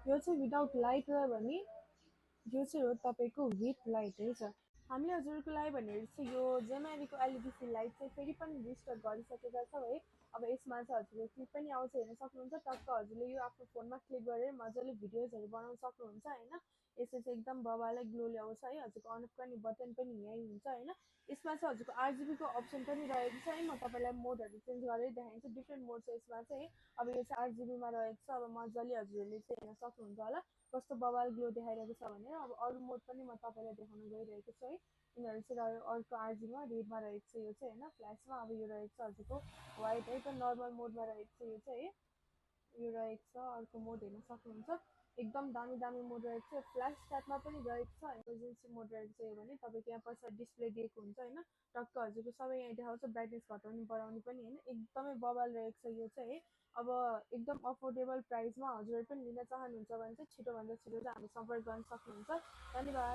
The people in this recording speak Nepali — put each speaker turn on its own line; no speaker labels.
यो चाहिँ विदाउट लाइट र भने यो चाहिँ हो तपाईँको विथ लाइट है छ। हामीले हजुरको लागि भनेर चाहिँ यो जेमारीको एलइडी फिल लाइट चाहिँ फेरि पनि रिस्टक गरिसकेका छौँ है। अब यसमा चाहिँ हजुरले क्लिप पनि आउँछ हेर्न सक्नुहुन्छ। टक्क हजुरले यो आफ्नो फोनमा क्लिक गरेर मजाले भिडियोजहरू बनाउन सक्नुहुन्छ होइन। यसले चाहिँ एकदम बबालाई ग्लो ल्याउँछ है। हजुरको अन पनि बटन पनि यहीँ हुन्छ होइन। यसमा चाहिँ हजुरको आरजिबीको अप्सन पनि रहेको छ है। म तपाईँलाई मोडहरू चेन्ज गरेर देखाइदिन्छु। डिफ्रेन्ट मोड छ यसमा चाहिँ है। अब यो चाहिँ आरजिबीमा रहेको छ। अब मजाले हजुरले चाहिँ हेर्न सक्नुहुन्छ होला कस्तो बबाल ग्लो देखाइरहेको छ भने। अब अरू मोड पनि म तपाईँलाई देखाउन गइरहेको छु है। यिनीहरू चाहिँ रह्यो अर्को आरजीमा रेडमा रहेको छ यो चाहिँ होइन। फ्ल्यासमा अब यो रहेको छ हजुरको वाइट है त नर्मल मोडमा रहेको छ यो चाहिँ है। यो रहेको छ अर्को मोड हेर्न सक्नुहुन्छ। एकदम दामी दामी मोड रहेको छ। फ्ल्यास टाइपमा पनि रहेको छ। इमर्जेन्सी मोड रहेको छ यो भने तपाईँको यहाँ पछाडि डिस्प्ले दिएको हुन्छ होइन। टक्क हजुरको सबै यहाँ देखाउँछ ब्राइटनेस घटाउने बढाउने पनि होइन। एकदमै बबाल रहेको छ यो चाहिँ है। अब एकदम अफोर्डेबल प्राइसमा हजुरहरू पनि लिन चाहनुहुन्छ भने चाहिँ छिटोभन्दा छिटो चाहिँ हामी सम्पर्क गर्न सक्नुहुन्छ। धन्यवाद।